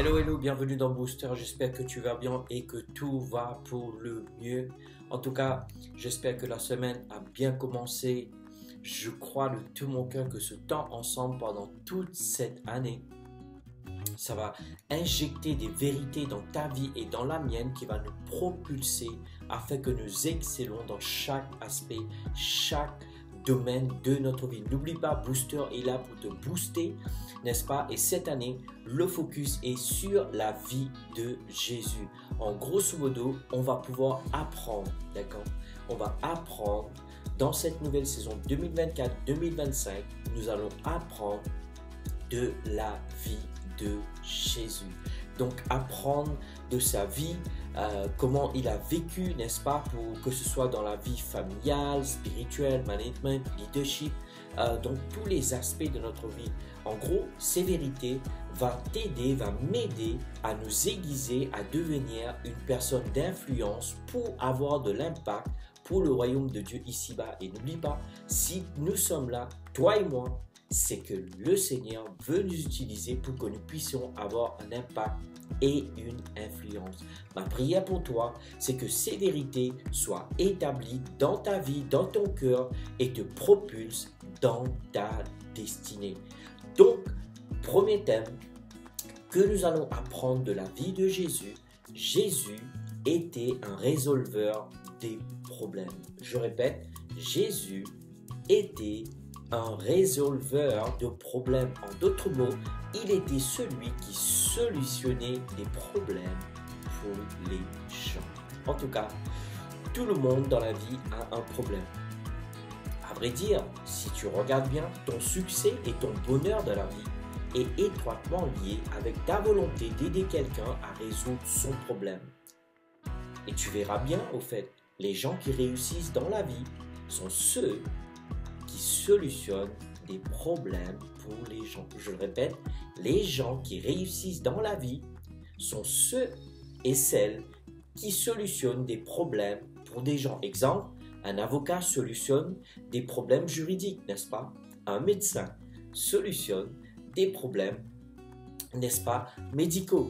Hello, hello, bienvenue dans Booster. J'espère que tu vas bien et que tout va pour le mieux. En tout cas, j'espère que la semaine a bien commencé. Je crois de tout mon cœur que ce temps ensemble pendant toute cette année, ça va injecter des vérités dans ta vie et dans la mienne qui va nous propulser afin que nous excellons dans chaque aspect, chaque domaine de notre vie. N'oublie pas, Booster est là pour te booster, n'est-ce pas? Et cette année, le focus est sur la vie de Jésus. En grosso modo, on va pouvoir apprendre, d'accord? On va apprendre dans cette nouvelle saison 2024-2025, nous allons apprendre de la vie de Jésus. Donc apprendre de sa vie, comment il a vécu, n'est-ce pas, pour que ce soit dans la vie familiale, spirituelle, management, leadership, donc tous les aspects de notre vie. En gros, ces vérités vont t'aider, vont m'aider à nous aiguiser, à devenir une personne d'influence pour avoir de l'impact pour le royaume de Dieu ici-bas. Et n'oublie pas, si nous sommes là, toi et moi, c'est que le Seigneur veut nous utiliser pour que nous puissions avoir un impact et une influence. Ma prière pour toi, c'est que ces vérités soient établies dans ta vie, dans ton cœur et te propulsent dans ta destinée. Donc, premier thème que nous allons apprendre de la vie de Jésus. Jésus était un résolveur des problèmes. Je répète, Jésus était un résolveur de problèmes. En d'autres mots, il était celui qui solutionnait des problèmes pour les gens. En tout cas, tout le monde dans la vie a un problème. À vrai dire, si tu regardes bien, ton succès et ton bonheur dans la vie est étroitement lié avec ta volonté d'aider quelqu'un à résoudre son problème. Et tu verras bien, au fait, les gens qui réussissent dans la vie sont ceux qui solutionnent des problèmes pour les gens. Je le répète, les gens qui réussissent dans la vie sont ceux et celles qui solutionnent des problèmes pour des gens. Exemple, un avocat solutionne des problèmes juridiques, n'est-ce pas? Un médecin solutionne des problèmes, n'est-ce pas, médicaux.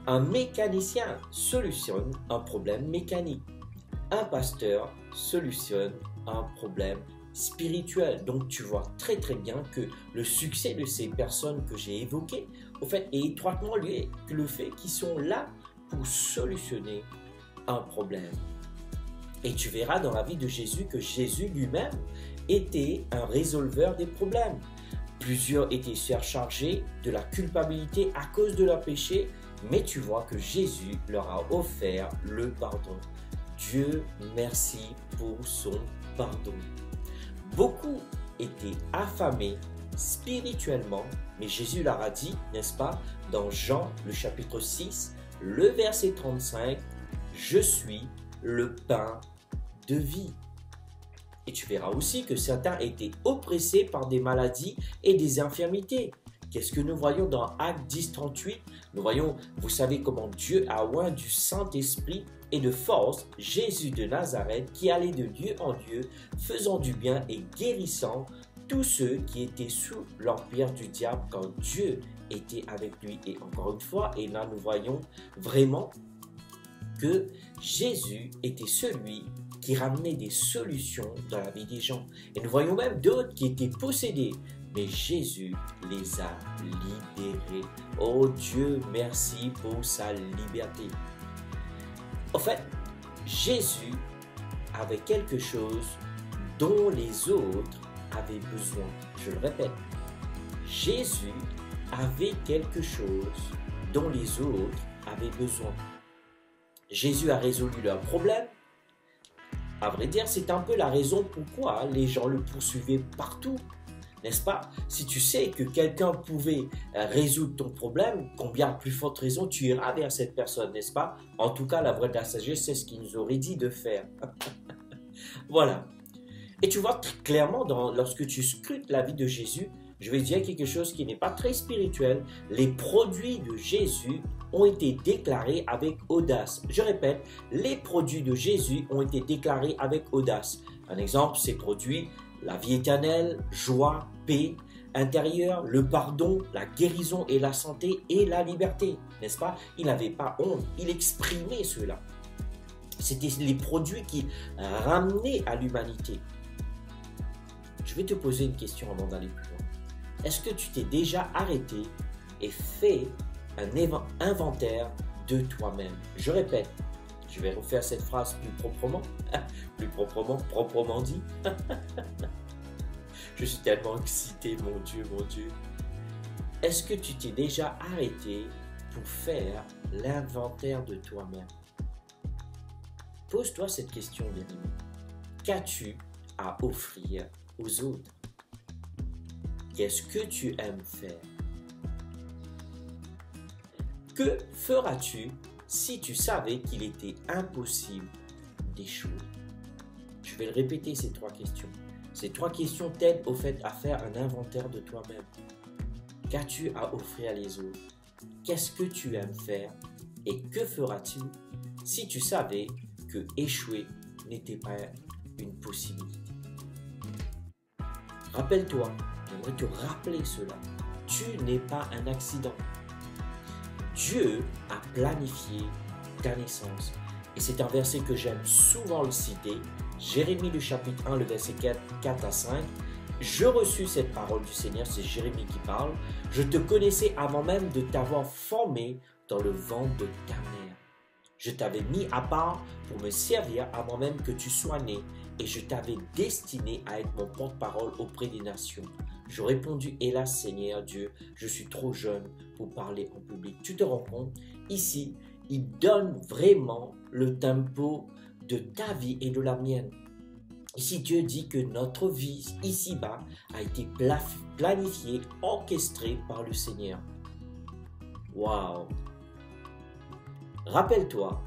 Un mécanicien solutionne un problème mécanique. Un pasteur solutionne un problème spirituel. Donc tu vois très bien que le succès de ces personnes que j'ai évoquées, au fait, est étroitement lié avec le fait qu'ils sont là pour solutionner un problème. Et tu verras dans la vie de Jésus que Jésus lui-même était un résolveur des problèmes. Plusieurs étaient surchargés de la culpabilité à cause de leur péché, mais tu vois que Jésus leur a offert le pardon. Dieu merci pour son pardon. Beaucoup étaient affamés spirituellement, mais Jésus leur a dit, n'est-ce pas, dans Jean, le chapitre 6, le verset 35, « Je suis le pain de vie ». Et tu verras aussi que certains étaient oppressés par des maladies et des infirmités. Qu'est-ce que nous voyons dans Actes 10, 38? Nous voyons, vous savez comment Dieu a oint du Saint-Esprit et de force Jésus de Nazareth qui allait de lieu en lieu, faisant du bien et guérissant tous ceux qui étaient sous l'empire du diable quand Dieu était avec lui. Et encore une fois, et là nous voyons vraiment que Jésus était celui qui ramenait des solutions dans la vie des gens. Et nous voyons même d'autres qui étaient possédés, mais Jésus les a libérés. Oh Dieu, merci pour sa liberté. En fait, Jésus avait quelque chose dont les autres avaient besoin. Je le répète, Jésus avait quelque chose dont les autres avaient besoin. Jésus a résolu leurs problèmes. À vrai dire, c'est un peu la raison pourquoi les gens le poursuivaient partout. N'est-ce pas? Si tu sais que quelqu'un pouvait résoudre ton problème, combien plus forte raison tu iras vers cette personne, n'est-ce pas? En tout cas, la voix de la sagesse, c'est ce qu'il nous aurait dit de faire. Voilà. Et tu vois très clairement, lorsque tu scrutes la vie de Jésus, je vais dire quelque chose qui n'est pas très spirituel. Les produits de Jésus ont été déclarés avec audace. Je répète, les produits de Jésus ont été déclarés avec audace. Un exemple, ces produits, la vie éternelle, joie, paix, intérieure, le pardon, la guérison et la santé et la liberté, n'est-ce pas? Il n'avait pas honte, il exprimait cela. C'était les produits qu'il ramenait à l'humanité. Je vais te poser une question avant d'aller plus loin. Est-ce que tu t'es déjà arrêté et fait un inventaire de toi-même? Je répète, je vais refaire cette phrase plus proprement, proprement dit. Je suis tellement excité, mon Dieu, mon Dieu. Est-ce que tu t'es déjà arrêté pour faire l'inventaire de toi-même? Pose-toi cette question, bien-aimé. Qu'as-tu à offrir aux autres? Qu'est-ce que tu aimes faire? Que feras-tu si tu savais qu'il était impossible d'échouer? Je vais le répéter, ces trois questions. Ces trois questions t'aident au fait à faire un inventaire de toi-même. Qu'as-tu à offrir les autres? Qu'est-ce que tu aimes faire? Et que feras-tu si tu savais que échouer n'était pas une possibilité? Rappelle-toi, j'aimerais te rappeler cela. Tu n'es pas un accident. Dieu a planifié ta naissance. Et c'est un verset que j'aime souvent le citer. Jérémie le chapitre 1, le verset 4 à 5. Je reçus cette parole du Seigneur, c'est Jérémie qui parle. Je te connaissais avant même de t'avoir formé dans le ventre de ta mère. Je t'avais mis à part pour me servir avant même que tu sois né. Et je t'avais destiné à être mon porte-parole auprès des nations. Je répondis, hélas Seigneur Dieu, je suis trop jeune pour parler en public. Tu te rends compte? Ici, il donne vraiment le tempo de ta vie et de la mienne. Ici, Dieu dit que notre vie ici-bas a été planifiée, orchestrée par le Seigneur. Waouh! Rappelle-toi,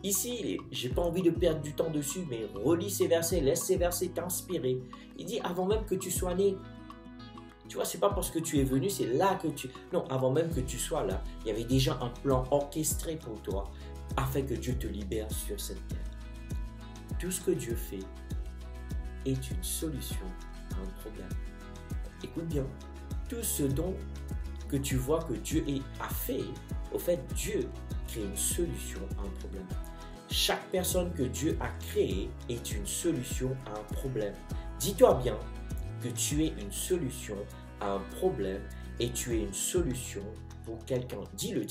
ici, j'ai pas envie de perdre du temps dessus, mais relis ces versets, laisse ces versets t'inspirer. Il dit, avant même que tu sois né, tu vois, c'est pas parce que tu es venu, c'est là que tu... Non, avant même que tu sois là, il y avait déjà un plan orchestré pour toi, afin que Dieu te libère sur cette terre. Tout ce que Dieu fait est une solution à un problème. Écoute bien, tout ce dont que tu vois que Dieu a fait, au fait, Dieu crée une solution à un problème. Chaque personne que Dieu a créée est une solution à un problème. Dis-toi bien que tu es une solution à un problème et tu es une solution pour quelqu'un. Dis-le,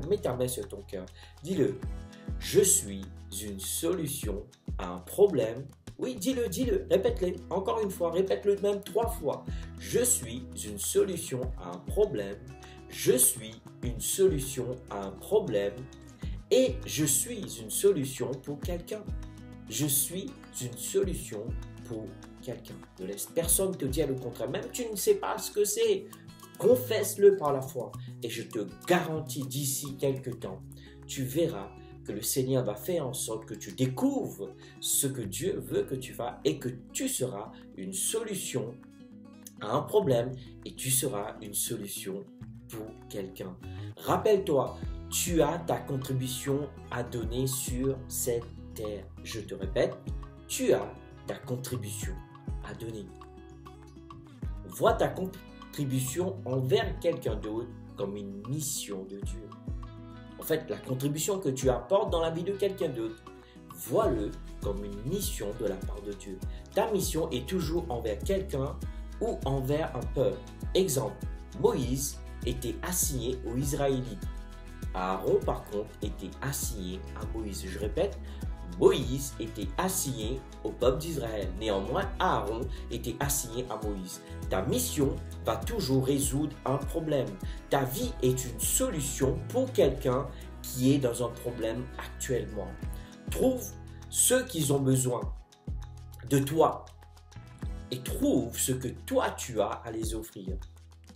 mets ta main sur ton cœur. Dis-le, je suis une solution à un problème. Oui, dis-le, répète-le. Encore une fois, répète-le même 3 fois. Je suis une solution à un problème. Je suis une solution à un problème. Et je suis une solution pour quelqu'un. Je suis une solution pour quelqu'un. Ne laisse personne te dire le contraire. Même tu ne sais pas ce que c'est. Confesse-le par la foi. Et je te garantis d'ici quelques temps, tu verras que le Seigneur va faire en sorte que tu découvres ce que Dieu veut que tu fasses et que tu seras une solution à un problème et tu seras une solution pour quelqu'un. Rappelle-toi, tu as ta contribution à donner sur cette terre. Je te répète, tu as ta contribution à donner. Vois ta contribution envers quelqu'un d'autre comme une mission de Dieu. En fait, la contribution que tu apportes dans la vie de quelqu'un d'autre, vois-le comme une mission de la part de Dieu. Ta mission est toujours envers quelqu'un ou envers un peuple. Exemple, Moïse était assigné aux Israélites. Aaron, par contre, était assigné à Moïse. Je répète, Moïse était assigné au peuple d'Israël. Néanmoins, Aaron était assigné à Moïse. Ta mission va toujours résoudre un problème. Ta vie est une solution pour quelqu'un qui est dans un problème actuellement. Trouve ceux qui ont besoin de toi et trouve ce que toi tu as à les offrir.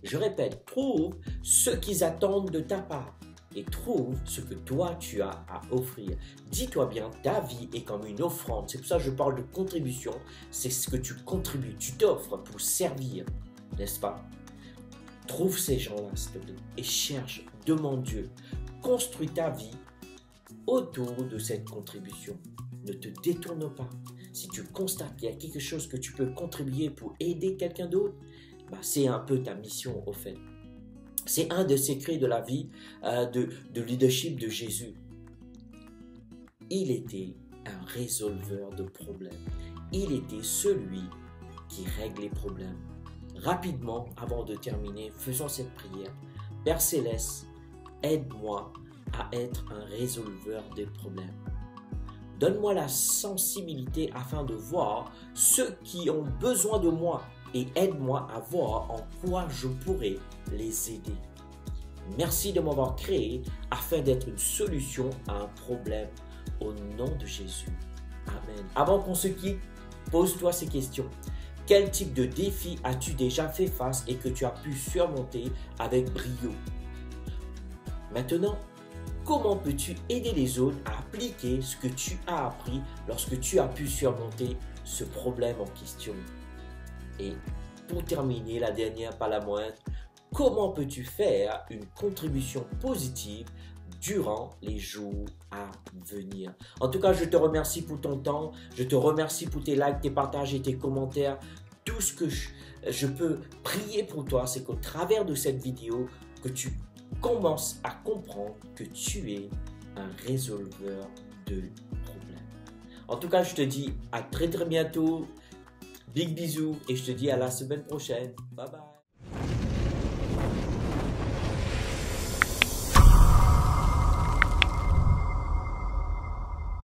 Je répète, trouve ce qu'ils attendent de ta part et trouve ce que toi tu as à offrir. Dis-toi bien, ta vie est comme une offrande. C'est pour ça que je parle de contribution. C'est ce que tu contribues, tu t'offres pour servir, n'est-ce pas? Trouve ces gens-là, s'il te plaît, et cherche, demande Dieu. Construis ta vie autour de cette contribution. Ne te détourne pas. Si tu constates qu'il y a quelque chose que tu peux contribuer pour aider quelqu'un d'autre, c'est un peu ta mission au fait. C'est un des secrets de la vie de leadership de Jésus. Il était un résolveur de problèmes. Il était celui qui règle les problèmes. Rapidement, avant de terminer, faisons cette prière. Père Céleste, aide-moi à être un résolveur des problèmes. Donne-moi la sensibilité afin de voir ceux qui ont besoin de moi et aide-moi à voir en quoi je pourrais les aider. Merci de m'avoir créé afin d'être une solution à un problème. Au nom de Jésus. Amen. Avant qu'on se quitte, pose-toi ces questions. Quel type de défi as-tu déjà fait face et que tu as pu surmonter avec brio? Maintenant, comment peux-tu aider les autres à appliquer ce que tu as appris lorsque tu as pu surmonter ce problème en question? Et pour terminer, la dernière, pas la moindre, comment peux-tu faire une contribution positive durant les jours à venir? En tout cas, je te remercie pour ton temps, je te remercie pour tes likes, tes partages et tes commentaires. Tout ce que je peux prier pour toi, c'est qu'au travers de cette vidéo, que tu commences à comprendre que tu es un résolveur de problèmes. En tout cas, je te dis à très bientôt. Big bisous et je te dis à la semaine prochaine. Bye bye.